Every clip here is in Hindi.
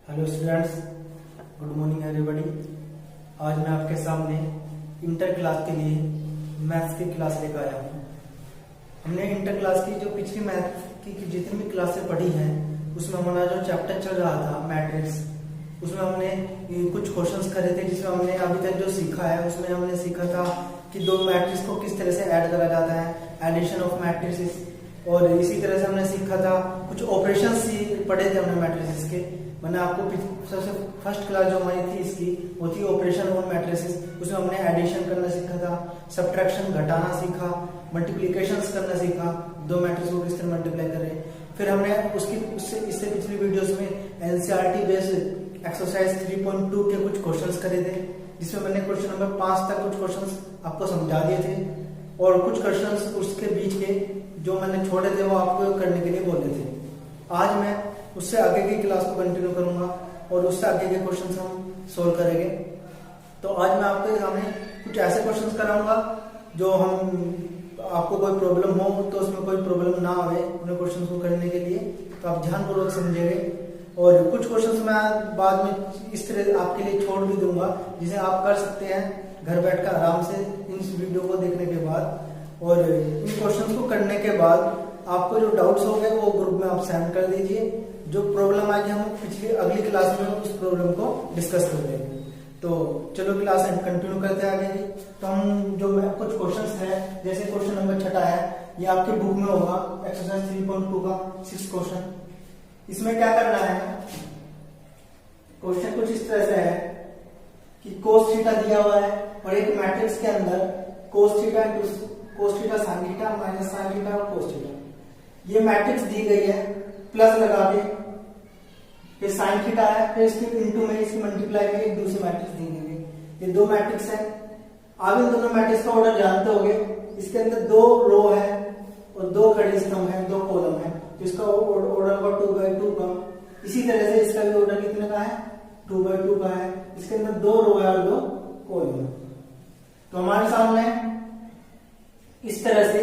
Hello students, good morning everybody. आज मैं आपके सामने इंटर क्लास के लिए मैथ्स की क्लास लेकर आया हूँ। हमने इंटर क्लास की जो पिछली मैथ्स की जितनी भी क्लासें पढ़ी हैं उसमें हमारा जो चैप्टर चल रहा था मैट्रिक्स, उसमें हमने कुछ क्वेश्चंस करे थे जिसमें हमने अभी तक जो सीखा है उसमें हमने सीखा था कि दो मैट्रिक्स को किस तरह से ऐड करा जाता है, एडिशन ऑफ मैट्रिसेस। और इसी तरह से हमने सीखा था कुछ ऑपरेशंस पढ़े थे हमने मैट्रिसेस के। मैंने आपको सबसे फर्स्ट क्लास जो हमारी थी इसकी वो थी ऑपरेशन ऑन मैट्रिसेस। उसमें हमने एडिशन करना सीखा था, सब्ट्रैक्शन घटाना सीखा, मल्टीप्लिकेशंस करना सीखा, दो मैट्रिक्स को किस तरह मल्टीप्लाई करें। फिर हमने इससे पिछली वीडियोस में एनसीईआरटी बेस्ड एक्सरसाइज 3.2 के कुछ क्वेश्चंस करे थे, जिसमें मैंने क्वेश्चन नंबर 5 तक कुछ क्वेश्चंस आपको समझा दिए थे और कुछ क्वेश्चंस उसके बीच के जो मैंने छोड़े थे वो आपको करने के लिए बोले थे। आज मैं उससे आगे की क्लास को कंटिन्यू करूंगा और उससे आगे के क्वेश्चंस हम सोल्व करेंगे। तो आज मैं आपके सामने कुछ ऐसे क्वेश्चंस कराऊंगा जो आपको कोई प्रॉब्लम हो तो उसमें कोई प्रॉब्लम ना आए उन्हें क्वेश्चंस को करने के लिए, तो आप ध्यानपूर्वक समझेंगे। और कुछ क्वेश्चंस मैं बाद में इस तरह आपके लिए छोड़ भी दूंगा जिसे आप कर सकते हैं घर बैठकर आराम से इन वीडियो को देखने के बाद। और इन क्वेश्चंस को करने के बाद आपको जो डाउट्स हो गए वो ग्रुप में आप सेंड कर दीजिए। जो प्रॉब्लम आएगी हम पिछली अगली क्लास में उस प्रॉब्लम को डिस्कस कर लेंगे। तो चलो क्लास कंटिन्यू करते हैं आगे की। तो हम जो कुछ क्वेश्चंस हैं, जैसे क्वेश्चन नंबर 6 है, ये आपके बुक में होगा एक्सरसाइज 3.2 का 6 क्वेश्चन। इसमें क्या करना है, क्वेश्चन कुछ इस तरह से है कि cos थीटा दिया हुआ है और एक मैट्रिक्स के अंदर cos theta sin theta minus sin theta और cos थीटा, ये मैट्रिक्स दी गई है। प्लस लगा के फिर sin थीटा है, फिर इसके इनटू में इसकी मल्टीप्लाई में एक दूसरी मैट्रिक्स दी गई। ये दो मैट्रिक्स है। आप इन दोनों मैट्रिक्स का ऑर्डर जानते होंगे। इसके अंदर दो रो है और दो खड़े स्तंभ है, दो कॉलम है, तो इसका ऑर्डर होगा 2/2 का। इसी तरह से इसका भी ऑर्डर कितने का है, 2/2 का है। इसके अंदर दो रो है और दो कॉलम है। तो हमारे सामने इस तरह से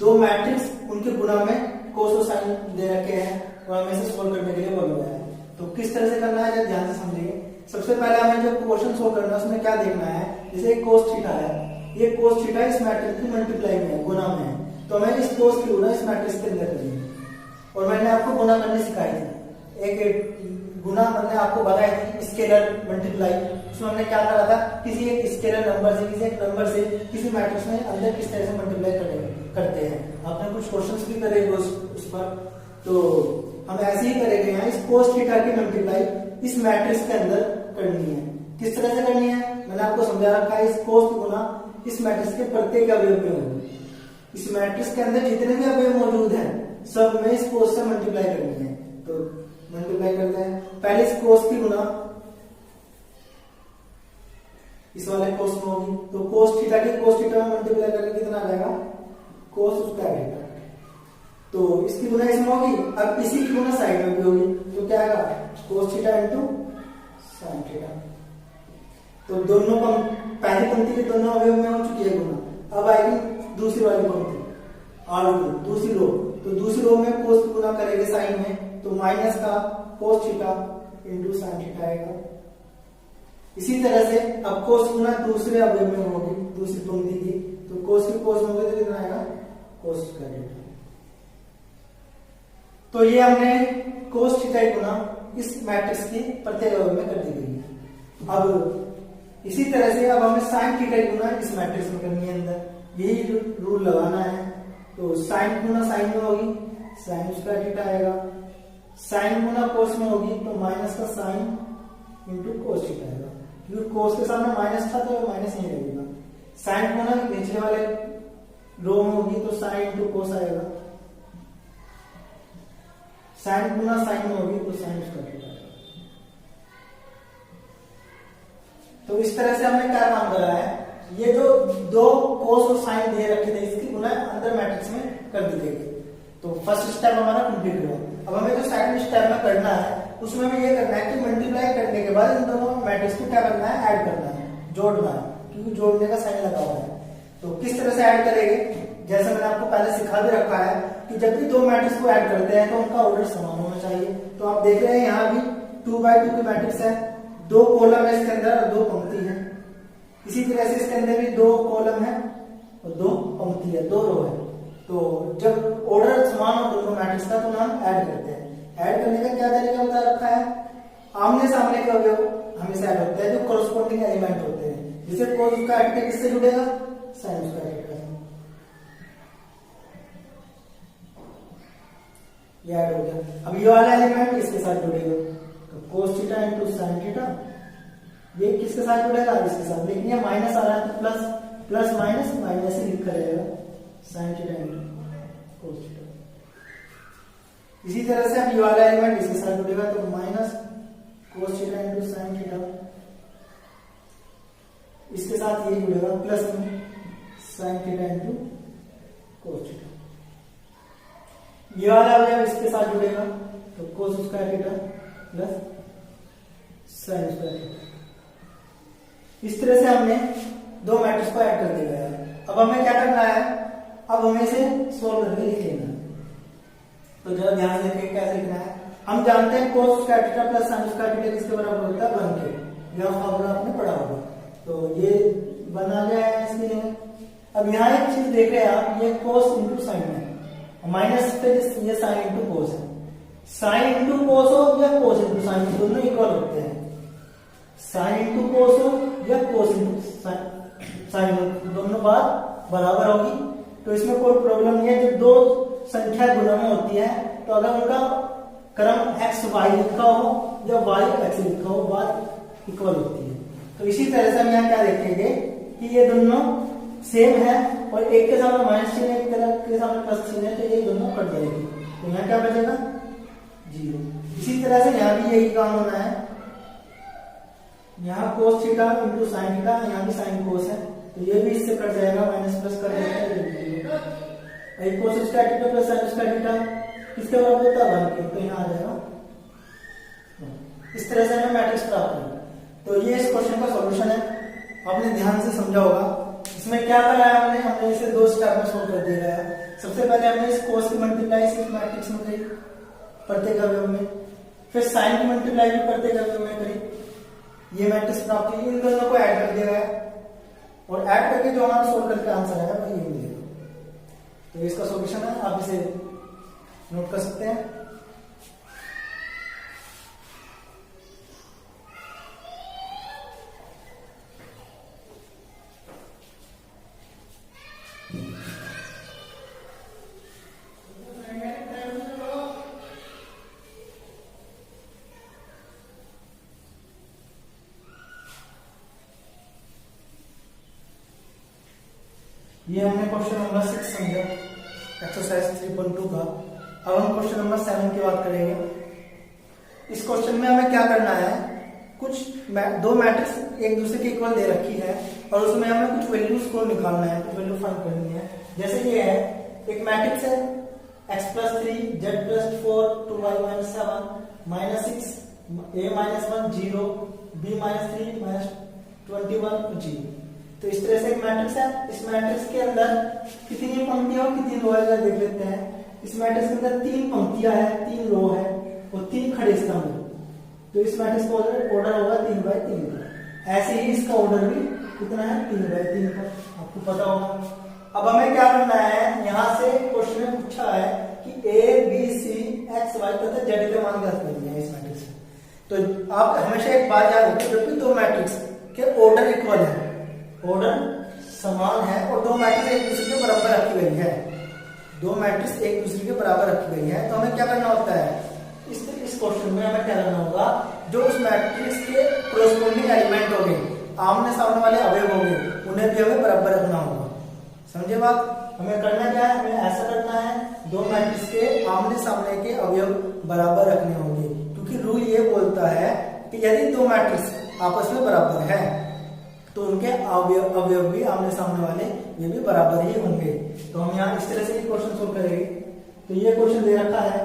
दो मैट्रिक्स उनके गुणा में cos और sin दे रखे हैं और हमें इसे सोल्व करने के लिए बोला गया है। तो किस तरह से करना है ध्यान से समझिए। सबसे पहले हमें जो क्वेश्चन सोल्व करना है उसमें क्या देखना है, जैसे cos थीटा है, ये cos थीटा इस मैट्रिक्स की मल्टीप्लाई में है, गुणा में है, तो हमें इस cos की गुणा इस मैट्रिक्स के अंदर करनी है। और मैंने आपको गुणा करने सिखाई थी, एक गुणा मैंने आपको बताई थी स्केलर मल्टीप्लाई। उसमें हमने क्या करा था, किसी एक स्केलर नंबर से किसी एक नंबर से किसी मैट्रिक्स में अंदर किस तरह से मल्टीप्लाई करते हैं। आपने कुछ क्वेश्चंस भी करे उस पर, तो हम ऐसे ही करेंगे। यहाँ इस cos थीटा की मल्टीप्लाई इस मैट्रिक्स के अंदर करनी है। किस तरह से करनी है मैंने आपको समझा रखा है। इस cos की गुणा इस मैट्रिक्स के प्रत्येक अवयव में होगी। इस मैट्रिक्स के अंदर जितने भी अवयव मौजूद हैं सब में इस cos से मल्टीप्लाई करनी है। तो मल्टीप्लाई करते हैं। पहले इस cos की गुणा इस वाले cos में होगी, तो cos थीटा की cos थीटा में मल्टीप्लाई करके कितना आ जाएगा, cos उसका थीटा। तो इसकी गुणा इसमें होगी, अब इसी की गुणा साइड में भी होगी, तो क्या आएगा cos theta into sin theta. तो दोनों का पहली पंक्ति के दोनों अवयव में हो चुकी है गुणा। अब आएगी दूसरी वाली पंक्ति R2, दूसरी रो। तो दूसरी रो में cos की गुणा करेंगे साइन में, तो माइनस का cos theta into sin theta आएगा। इसी तरह से अब cos की गुणा दूसरे अवयव में होगी, दूसरी पंक्ति की, तो cos की cos में होगी तो कितना आएगा cos का थीटा। तो ये हमने cos थीटा की गुणा इस मैट्रिक्स की प्रत्येक अवयव में कर दी गई है। अब इसी तरह से अब हमें sin थीटा की गुणा इस मैट्रिक्स में करनी है अंदर, यही रूल लगाना है। तो sin गुणा sin में होगी, sin उसका थीटा आएगा। sin गुणा cos में होगी तो माइनस का sin इंटू cos थीटा आएगा, क्योंकि cos के सामने माइनस था तो माइनस नहीं रहेगा। sin गुणा निचले वाले रो में होगी तो sin इंटू cos आएगा। sin गुणा sin में होगी तो sin उसका थीटा आएगा। तो इस तरह से हमने क्या काम करा है, ये जो दो cos और sin दे रखे थे इसकी गुणा अंदर मैट्रिक्स में कर दी गई। तो फर्स्ट स्टेप हमारा कंप्लीट हुआ। अब हमें जो सेकंड स्टेप में करना है उसमें हमें ये करना है कि मल्टीप्लाई करने के बाद इन दोनों मैट्रिक्स को क्या करना है, ऐड करना है, जोड़ना है, क्योंकि जोड़ने का साइन लगा हुआ है। तो किस तरह से ऐड करेंगे, जैसे मैंने आपको पहले सिखा भी रखा है कि जब भी दो मैट्रिक्स को ऐड करते हैं तो उनका ऑर्डर समान होना चाहिए। तो आप देख रहे हैं यहाँ भी 2x2 की मैट्रिक्स है, 2 कॉलम है इसके अंदर और 2 पंक्ति है। इसी तरह से इसके अंदर भी 2 कॉलम है और 2 पंक्ति है, 2 रो है। तो जब ऑर्डर समान हो दोनों मैट्रिक्स का तो हम ऐड करते हैं। ऐड करने का क्या तरीका बता रखा है, आमने सामने के अवयव हमेशा ऐड होते हैं जो कोरोस्पोंडिंग एलिमेंट होते हैं। जैसे कोस उसका ऐड किससे जुड़ेगा, साइन उसका ऐड करेगा, ये ऐड हो गया। अब ये वाला एलिमेंट इसके साथ जुड़ेगा, तो cos theta into sine theta, ये किसके साथ जुड़ेगा, इसके साथ। लेकिन ये माइनस आ रहा है तो प्लस प्लस माइनस माइनस ही लिखा रहेगा, sine theta into cos theta. इसी तरह से अब ये वाला एलिमेंट इसके साथ जुड़ेगा तो minus cos theta into sine theta, इसके साथ ये जुड़ेगा प्लस में sine theta into cos theta. ये वाला अवयव इसके साथ जुड़ेगा तो cos square theta plus sine square theta. इस तरह से हमने 2 मैट्रिक्स को ऐड कर दिया है। अब हमें क्या करना है, अब हमें इसे सोल्व करके लिख लेना है। तो जरा ध्यान से देखिए कैसे लिखना है। हम जानते हैं cos square theta plus sine square theta किसके बराबर होता है, 1 के। यह फॉर्मूला आपने पढ़ा होगा, तो ये बना गया है इसके लिए। अब यहाँ एक चीज देख रहे हैं आप, ये कोस इंटू साइन है, माइनस पे ये साइन इंटू कोस है। साइन इंटू कोस हो या कोस इंटू साइन, दोनों इक्वल होते हैं। साइन इंटू कोस हो या कोस इंटू साइन, दोनों बात बराबर होगी, तो इसमें कोई प्रॉब्लम नहीं है। जब 2 संख्या गुणा में होती है तो अगर उनका क्रम एक्स वाई लिखा हो या वाई एक्स लिखा हो, बात इक्वल होती है। तो इसी तरह से हम यहाँ क्या देखेंगे कि ये दोनों सेम है और एक के सामने माइनस चिन्ह है, एक के सामने प्लस चिन्ह है, तो ये दोनों कट जाएगी। तो यहाँ क्या बचेगा, 0। इसी तरह से यहाँ भी यही काम होना है। यहाँ cos theta into sine theta, यहाँ भी साइन कोस है, तो ये भी इससे कट जाएगा, माइनस प्लस कर देगा। Cos square theta plus sine square theta किसके बराबर होता है, 1 के, तो यहाँ आ जाएगा। इस तरह से हमें मैट्रिक्स प्राप्त होगा। तो ये इस क्वेश्चन का सॉल्यूशन है, आपने ध्यान से समझा होगा। इसमें क्या करा है हमने इसे 2 स्टेप में सोल्व कर दिया है। सबसे पहले हमने इस कोस की मल्टीप्लाई इस मैट्रिक्स में करी प्रत्येक अवयव में, फिर साइन की मल्टीप्लाई भी प्रत्येक अवयव में करी, ये मैट्रिक्स प्राप्त हुई। इन दोनों को ऐड कर दिया है और ऐड करके जो हमारा सोल्व करके आंसर आएगा वही ये मिलेगा। तो इसका सॉल्यूशन है, आप इसे नोट कर सकते हैं। ये हमने क्वेश्चन नंबर 6 समझा, एक्सरसाइज 3.2 का। अब हम क्वेश्चन नंबर 7 की बात करेंगे। इस क्वेश्चन में हमें क्या करना है, कुछ 2 मैट्रिक्स एक दूसरे के इक्वल दे रखी है और उसमें हमें कुछ वैल्यूज को निकालना है, कुछ वैल्यू फाइंड करनी है। जैसे ये है, एक मैट्रिक्स है x+3 z+4 2y - 7 -6 a-1 0 b-3 -21 0। तो इस तरह से एक मैट्रिक्स है। इस मैट्रिक्स के अंदर कितनी पंक्तियां और कितनी रो है देख लेते हैं। इस मैट्रिक्स के अंदर 3 पंक्तियां हैं, 3 रो है और 3 खड़े स्तंभ है। तो इस मैट्रिक्स का ऑर्डर होगा 3x3 का। ऐसे ही इसका ऑर्डर भी कितना है, 3x3 का, आपको पता होगा। अब हमें क्या करना है, यहाँ से क्वेश्चन में पूछा है कि a b c x y तथा z के मान ज्ञात करने हैं इस मैट्रिक्स में। तो आप हमेशा एक बात याद रखिए, जब भी 2 मैट्रिक्स के ऑर्डर इक्वल है, ऑर्डर समान है और 2 मैट्रिक्स एक दूसरे के बराबर रखी गई है, 2 मैट्रिक्स एक दूसरे के बराबर रखी गई है, तो हमें क्या करना होता है, इस क्वेश्चन में हमें क्या करना होगा, जो उस मैट्रिक्स के कोरोस्पोंडिंग एलिमेंट होंगे, आमने सामने वाले अवयव होंगे, उन्हें भी हमें बराबर रखना होगा। समझे बात? हमें करना क्या है, हमें ऐसा करना है, 2 मैट्रिक्स के आमने सामने के अवयव बराबर रखने होंगे, क्योंकि रूल ये बोलता है कि यदि 2 मैट्रिक्स आपस में बराबर है तो उनके अवयव भी आमने सामने वाले ये भी बराबर ही होंगे। तो हम यहाँ इस तरह से क्वेश्चन सोल्व करेंगे। तो ये क्वेश्चन दे रखा है,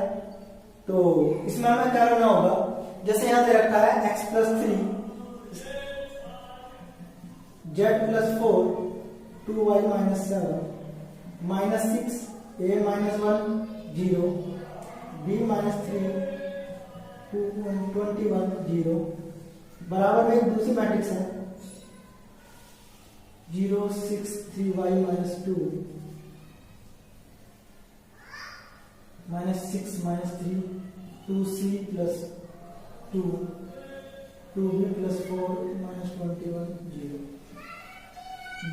तो इसमें हमें क्या करना होगा, जैसे यहाँ दे रखा है x+3 z+4 2y - 7 -6 a-1 0 b-3 21 0 बराबर में एक दूसरी मैट्रिक्स है 0 6 3y minus 2 -6 -3 2c plus 2 2b plus 4 -21 0।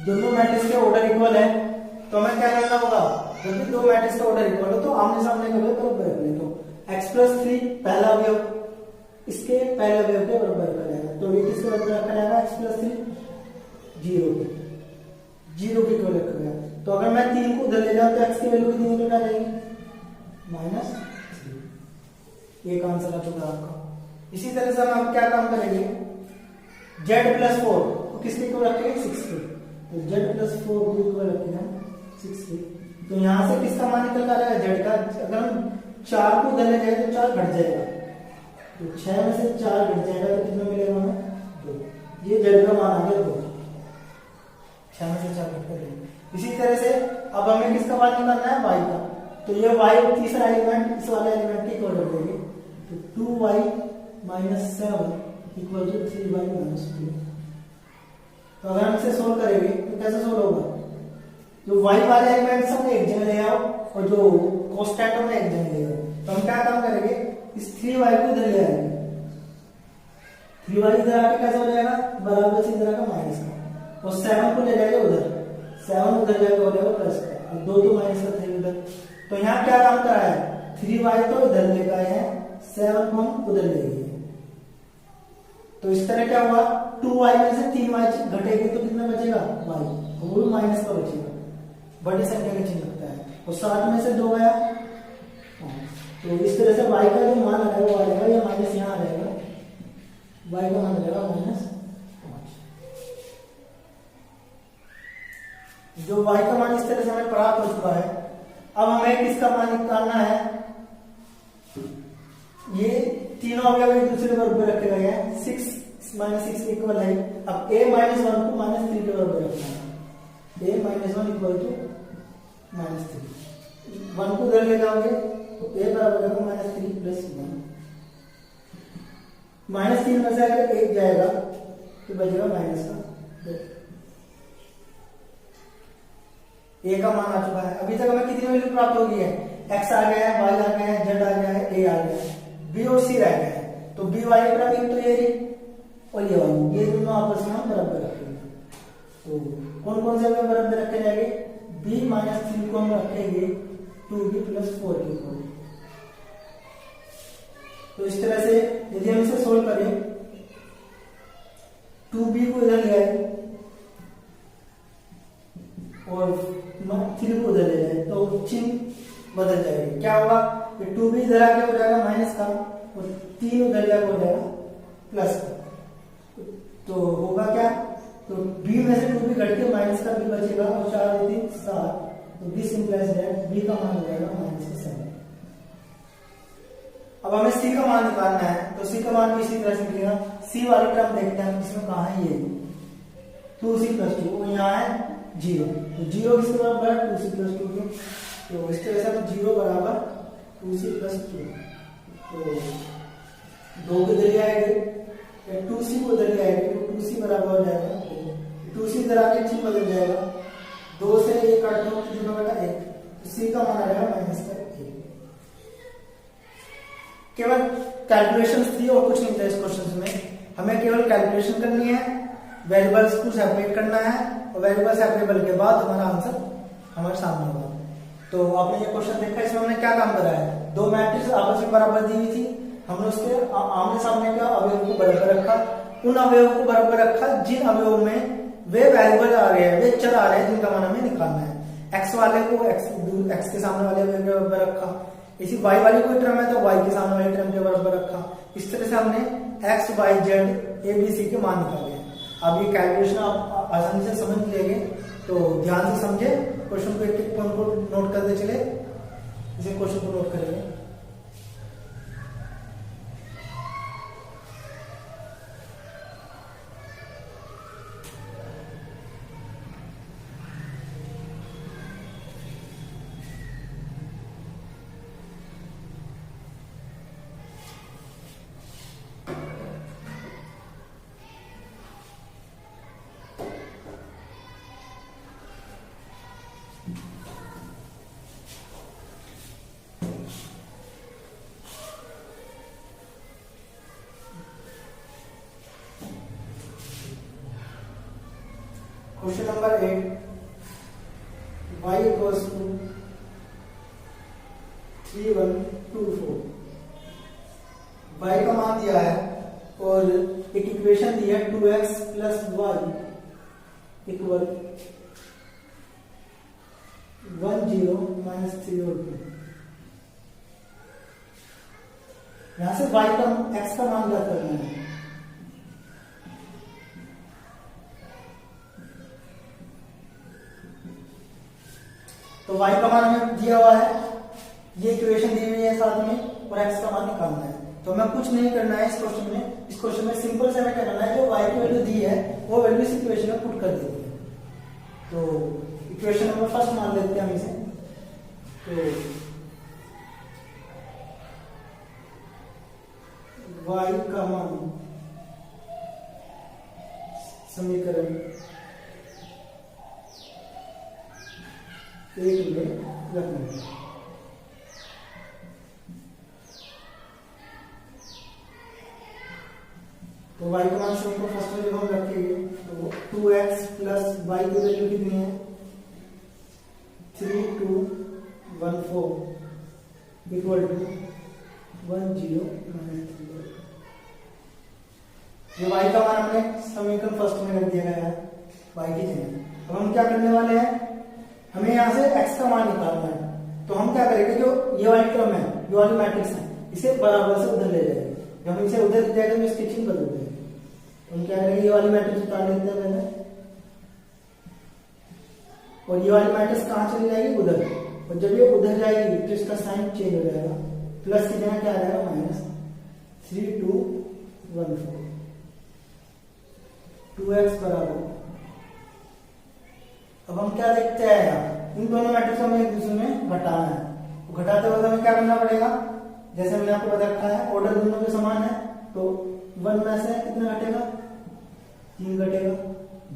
दोनों मैट्रिक्स के ऑर्डर इक्वल है तो हमें क्या करना होगा, जब भी दो मैट्रिक्स का ऑर्डर इक्वल हो तो आमने सामने के बराबर रख ले। तो x प्लस 3 पहला अवयव इसके पहले अवयव के बराबर रखा जाएगा, तो ये किसके बराबर रखा जाएगा, x प्लस 3 0 के इक्वल रखा गया। तो अगर मैं 3 को उधर ले जाऊं तो x की वैल्यू कितनी निकल जाएगी -3। एक आंसर आ चुका आपका। इसी तरह से हम क्या काम करेंगे, z प्लस 4 तो किसके इक्वल रखेंगे 6 के, तो z प्लस 4 को इक्वल रखेंगे 6 के। तो यहां से किसका मान निकल कर आएगा z का, अगर हम 4 को उधर ले जाए तो 4 घट जाएगा, तो 6 में से 4 घट जाएगा तो कितना मिलेगा हमें 2। ये z का मान आ गया 2, 6 में से 4 घट कर देंगे। इसी तरह से अब हमें किसका मान निकालना है y का, तो ये y तीसरा एलिमेंट इस वाले एलिमेंट के इक्वल रख देंगे, तो 2y minus 7 equal to 3y minus 2। तो अगर हम इसे सोल्व करेंगे तो कैसे सोल्व होगा, जो y वाले एलिमेंट हमने एक जगह ले आओ और जो कांस्टेंट हमने एक जगह ले आओ। तो हम क्या काम करेंगे, इस 3y को इधर ले आएंगे, 3y इधर आके कैसे हो जाएगा बराबर से इधर का माइनस का, और 7 को ले जाएंगे उधर, 7 उधर जाएगा हो जाएगा प्लस का, और 2 तो माइनस का 3 उधर। तो यहाँ क्या काम करा है, 3y तो इधर लेकर आए हैं, 7 को हम उधर ले गए। तो इस तरह क्या हुआ, 2y में से 3y घटेगी तो कितना बचेगा y, वो भी माइनस का बचेगा, बड़ी संख्या का चिन्ह लगता है, और 7 में से 2 गया। तो इस तरह से y का जो मान आ जाएगा वो आ जाएगा, या माइनस यहाँ आ जाएगा, y का मान आ जाएगा -5। जो y का मान इस तरह से हमें प्राप्त हो चुका है। अब हमें किसका मान निकालना है, ये तीनों अवयव एक दूसरे बराबर रखे गए हैं, 6 -6 इक्वल है। अब a -1 को -3 के बराबर रखना है, a -1 इक्वल टू -3। 1 को उधर ले जाओगे तो a बराबर होगा -3 प्लस 1। -3 में से अगर 1 जाएगा तो बचेगा माइनस का 2। a का मान आ चुका है। अभी तक हमें कितनी वैल्यू प्राप्त हो गई है, x आ गया है, y आ गया है, z आ गया है, a आ गया है, b और c रह गया है। तो b y प्राइम तो ये रही और ये वाली, ये दोनों आपस में हम बराबर रखेंगे। तो कौन कौन से में बराबर रखे जाएंगे, b -3 को हम रखेंगे 2b प्लस 4 के ऊपर। तो इस तरह से यदि हम इसे सोल्व करें, 2b को इधर ले आए और 3 को उधर ले जाए तो चिन्ह बदल जाएगी। क्या होगा, 2b इधर आके हो जाएगा माइनस का, और 3 उधर जाके हो जाएगा प्लस का। तो होगा क्या, तो b में से 2b घट के माइनस का b बचेगा, और 4 3 7, तो दिस इंप्लाइज दैट b का मान हो जाएगा -7। अब हमें c का मान निकालना है, तो c का मान भी इसी तरह से निकलेगा। c वाली टर्म देखते हैं इसमें कहाँ है, ये 2c प्लस 2, और यहाँ है 0, तो 0 किसके बराबर है 2c प्लस 2 के। तो इस तरह से 0 बराबर 2c प्लस 2, तो 2 को इधर आएंगे, 2c को इधर आएंगे, तो 2c बराबर हो जाएगा 2c इधर आके चिन्ह बदल जाएगा, 2 से 1 काट दो तो कितना बनेगा 1, तो c का मान आ जाएगा -1। केवल कैलकुलेशंस थी और कुछ नहीं था इस क्वेश्चन में। हमें केवल कैलकुलेशन करनी है, वेरिएबल्स को सेपरेट करना है, और वेरिएबल सेपरेबल के बाद हमारा आंसर हमारे सामने होगा। तो आपने ये क्वेश्चन देखा, इसमें हमने क्या काम करा है, दो मैट्रिक्स आपस में बराबर दी हुई थी, हमने उसके आमने सामने का अवयव को बराबर रखा, उन अवयव को बराबर रखा जिन अवयव में वे वेरिएबल आ रहे हैं, वे चर आ रहे हैं जिनका मान हमें निकालना है। x वाले को x के सामने वाले अवयव के बराबर रखा, इसी y वाली कोई टर्म है तो y के सामने वाले टर्म के बराबर रखा। इस तरह से हमने x y z a b c के मान निकाले हैं। अब ये कैलकुलेशन आप आसानी से समझ लेंगे, तो ध्यान से समझे, क्वेश्चन को एक पॉइंट को नोट करते चले, इसे क्वेश्चन को नोट करेंगे। Question number 8, y equals to 3124। y का मान दिया है और एक इक्वेशन दी है 2x plus Y equal 10 minus 3 और 2। यहां से y का x का मान ज्ञात करना है। तो y का मान हमें दिया हुआ है, ये इक्वेशन दी हुई है साथ में, और x का मान निकालना है। तो हमें कुछ नहीं करना है इस क्वेश्चन में। इस क्वेश्चन में सिंपल से हमें क्या करना है, जो y की वैल्यू दी है वो वैल्यू इस इक्वेशन में पुट कर देनी है। तो इक्वेशन नंबर फर्स्ट मान लेते हैं हम इसे। तो y का मान समीकरण 1 में रखना है। तो y का मान समीकरण फर्स्ट में जब हम रखेंगे तो 2x प्लस वाई की वैल्यू कितनी है 3214 इक्वल टू 10 माइनस 3। ये y का मान हमने समीकरण फर्स्ट में रख दिया गया है y की जगह। अब हम क्या करने वाले हैं, हमें यहाँ से x का मान निकालना है। तो हम क्या करेंगे, जो ये वाली टर्म है, ये वाली मैट्रिक्स है, इसे बराबर से उधर ले जाएंगे। जब हम इसे उधर ले जाएंगे तो स्केचिंग बदल देंगे। तो हम क्या करेंगे, ये वाली मैट्रिक्स उतार लेते हैं पहले, और ये वाली मैट्रिक्स कहाँ चली जाएगी, उधर। और जब ये उधर जाएगी तो इसका साइन चेंज हो जाएगा, प्लस की जगह क्या आ जाएगा माइनस 3214। 2x बराबर, अब हम क्या देखते हैं यार, इन दोनों मैट्रिक्स में एक दूसरे में घटाना है। तो घटाते वक्त हमें क्या करना पड़ेगा, जैसे मैंने आपको बता रखा है ऑर्डर दोनों के समान है। तो 1 में से कितना घटेगा, 3 घटेगा।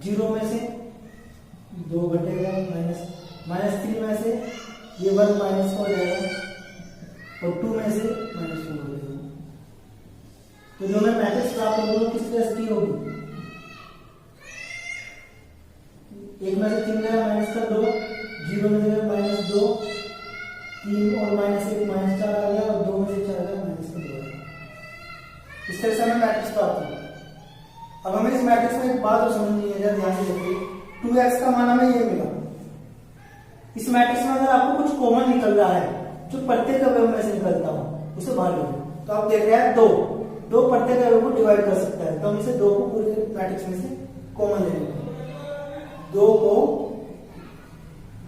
0 में से 2 घटेगा, माइनस 3 में से ये 1 माइनस हो जाएगा, और 2 में से माइनस 2 घटेगा। तो जो हमें मैट्रिक्स प्राप्त होगी वो किस तरह की होगी, 1 में से 3 गया माइनस का 2, 0 में से माइनस 2, 3 और माइनस 1 माइनस 4 आ गया, और 2 में से 4 गया माइनस का 2। इस तरह से हमें मैट्रिक्स प्राप्त होगा। अब हमें इस मैट्रिक्स में एक बात और समझनी है, ध्यान से देखिए। 2x का मान हमें ये मिला। इस मैट्रिक्स में अगर आपको कुछ कॉमन निकल रहा है, जो प्रत्येक अवयव में से निकलता हो, उसे बाहर लीजिए। तो आप देख रहे हैं 2 प्रत्येक अवयव को डिवाइड कर सकता है। तो हम इसे 2 को पूरे मैट्रिक्स में से कॉमन ले लेंगे। 2 को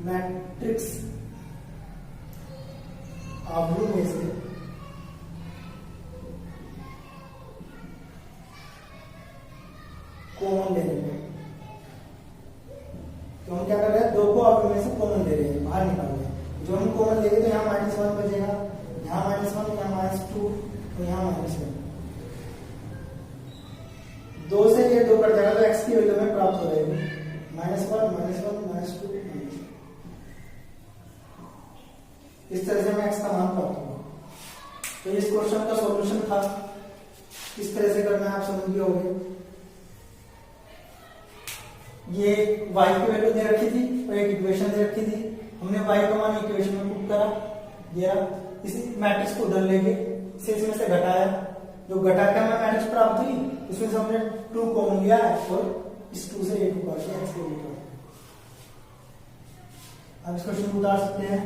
मैट्रिक्स अवयव में से कॉमन ले लेंगे। तो हम क्या कर रहे हैं, 2 को अवयव में से कॉमन ले रहे हैं, बाहर निकाल रहे हैं। जो हम कॉमन लेंगे तो यहाँ -1 बचेगा, यहाँ -1, यहाँ -2, तो यहाँ -1। 2 से ये 2 कट जाएगा तो x की वैल्यू में प्राप्त हो जाएगी -1, -2, -2। इस तरह से हमें x का मान प्राप्त होगा। तो इस क्वेश्चन का सॉल्यूशन था, इस तरह से करना है, आप समझ गए होंगे। ये y की वैल्यू दे रखी थी और एक इक्वेशन दे रखी थी। हमने y का मान इक्वेशन में पुट करा, ये इस मैट्रिक्स को उधर लेके इसे इसमें से घटाया, जो घटा के हमें मैट्रिक्स प्राप्त हुई, उसमें से हमने 2 कॉमन लिया और इस 2 से 1 उतार के x को उतार। अब इस क्वेश्चन को उतार सकते हैं।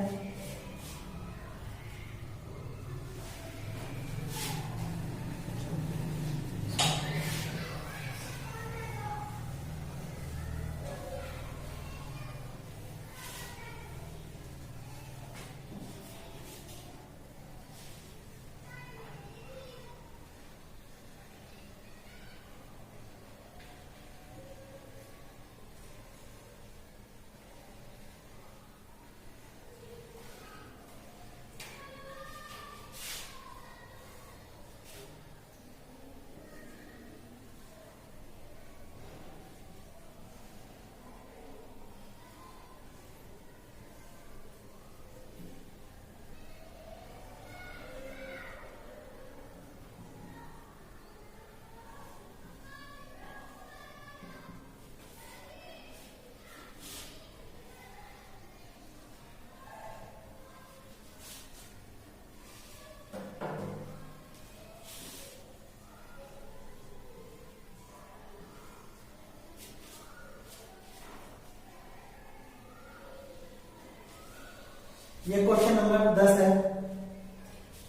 ये क्वेश्चन नंबर 10 है।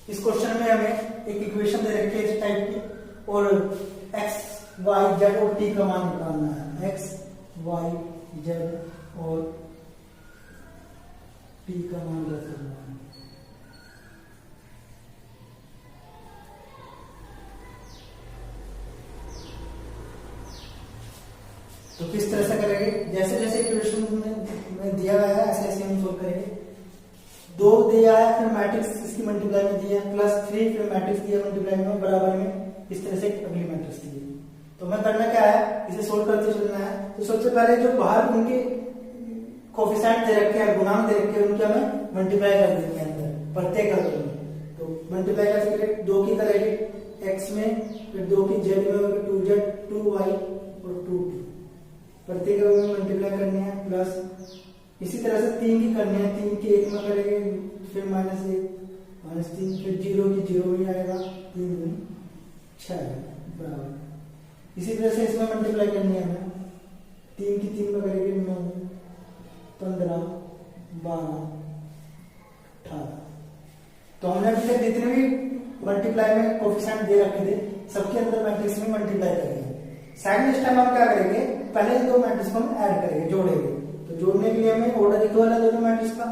इस क्वेश्चन में हमें एक इक्वेशन दे रखी है इस टाइप की और x, y, z और t का मान निकालना है। x, y, z और t का मान निकालना है। तो किस तरह से करेंगे, जैसे जैसे इक्वेशन में दिया गया है ऐसे ऐसे हम सोल्व करेंगे। 2 दिया है, फिर मैट्रिक्स इसकी मल्टीप्लाई में दिया है, +3 फिर मैट्रिक्स दिया मल्टीप्लाई में, बराबर में इस तरह से अगली मैट्रिक्स दी है। तो मैं करना क्या है, इसे सोल्व करते चलना है। तो सबसे पहले जो बाहर उनके कोफिशिएंट दे रखे हैं, गुणांक दे रखे हैं, उनके हमें मल्टीप्लाई कर देंगे अंदर प्रत्येक अवयव में। तो मल्टीप्लाई करके 2 की करेंगे x में, फिर 2 की z में, 2z, 2y और 2t प्रत्येक में मल्टीप्लाई करने हैं, प्लस इसी तरह से 3 की करनी है, 3 की 1 में करेंगे, फिर -1 -3, फिर 0 की 0 ही आएगा, 3 गुनी 6 बराबर। इसी तरह से इसमें मल्टीप्लाई करनी है हमें, 3 की 3 में करेंगे 9 15 12 18। तो हमने अभी तक जितने भी मल्टीप्लाई में कोफिशिएंट दे रखे थे सबके अंदर मैट्रिक्स में मल्टीप्लाई करेंगे। सेकंड स्टेप हम क्या करेंगे, पहले 2 मैट्रिक्स को हम ऐड करेंगे, जोड़ेंगे। तो जोड़ने के लिए हमें ऑर्डर इक्वल है दोनों मैट्रिक्स का।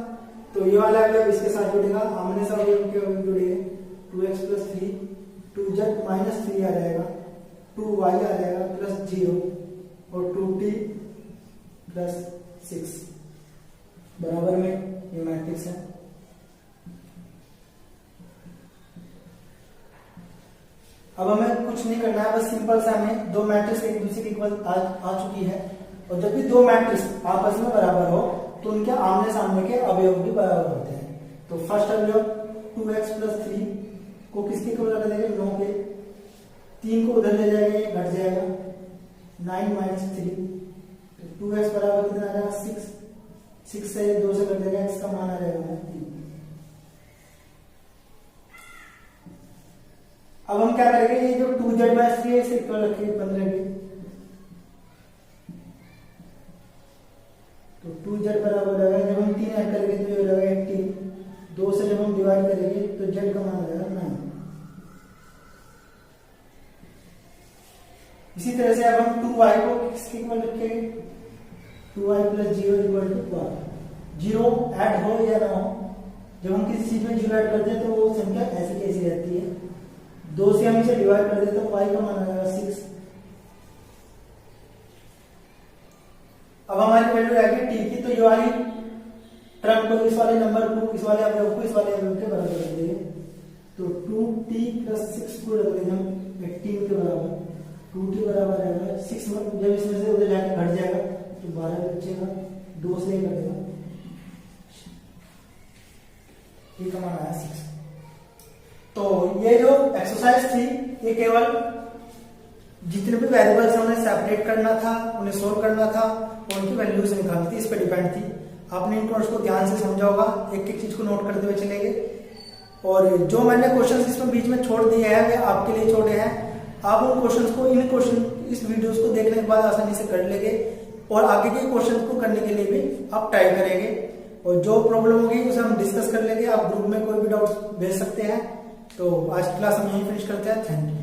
तो ये वाला अवयव इसके साथ जुड़ेगा, आमने सामने के अवयव जुड़ेंगे। 2x + 3, 2z -3 आ जाएगा, 2y आ जाएगा +0 और 2t + 6 बराबर में ये मैट्रिक्स है। अब हमें कुछ नहीं करना है, बस सिंपल सा हमें 2 मैट्रिक्स एक दूसरे के इक्वल आ चुकी है। और जब भी 2 मैट्रिक्स आपस में बराबर हो तो उनके आमने सामने के अवयव भी बराबर होते हैं। तो फर्स्ट अवयव 2x + 3 को किसके इक्वल कर देंगे, 9 के। 3 को उधर ले जाएंगे, घट जाएगा 9 - 3, तो 2x बराबर कितना आ जाएगा 6। 6 से 2 से कट देगा, x का मान आ जाएगा 3। अब हम क्या करेंगे, ये जो 2z/3 है इसे इक्वल रखेंगे 15 के। तो 2z बराबर हो जाएगा, जब हम 3 ऐड करेंगे तो ये हो जाएगा 18। 2 से जब हम डिवाइड करेंगे तो z का मान आ जाएगा 9। इसी तरह से अब हम 2y को किसके इक्वल रखेंगे, 2y + 0 = 1। 0 ऐड हो या ना हो, जब हम किसी चीज में 0 ऐड करते हैं तो वो संख्या ऐसी कैसी रहती है। 2 से हम इसे डिवाइड कर देते तो y का मान आ जाएगा 6। अब हमारी वैल्यू आएगी t की, तो ये वाली टर्म को, इस वाले नंबर को, इस वाले अवयव को इस वाले अवयव के बराबर कर देंगे। तो 2t + 6 को रख देंगे हम 18 के बराबर। 2t बराबर आएगा 6 में, जब इसमें से उधर जाके घट जाएगा तो 12 बचेगा, 2 से ही घटेगा, ये का मान आया 6। तो ये जो एक्सरसाइज थी ये केवल जितने भी वेरिएबल्स हमने सेपरेट करना था, उन्हें सोल्व करना था और उनकी वैल्यूज निकालनी थी, इस पर डिपेंड थी। आपने इन नोट्स को ध्यान से समझा होगा, एक एक चीज को नोट करते हुए चलेंगे। और जो मैंने क्वेश्चंस इसमें बीच में छोड़ दिए हैं वे आपके लिए छोड़े हैं। आप उन क्वेश्चंस को, इस वीडियोस को देखने के बाद आसानी से कर लेंगे और आगे के क्वेश्चंस को करने के लिए भी आप ट्राई करेंगे। और जो प्रॉब्लम होगी उसे हम डिस्कस कर लेंगे। आप ग्रुप में कोई भी डाउट्स भेज सकते हैं। तो आज की क्लास हम यहीं फिनिश करते हैं। Thank you.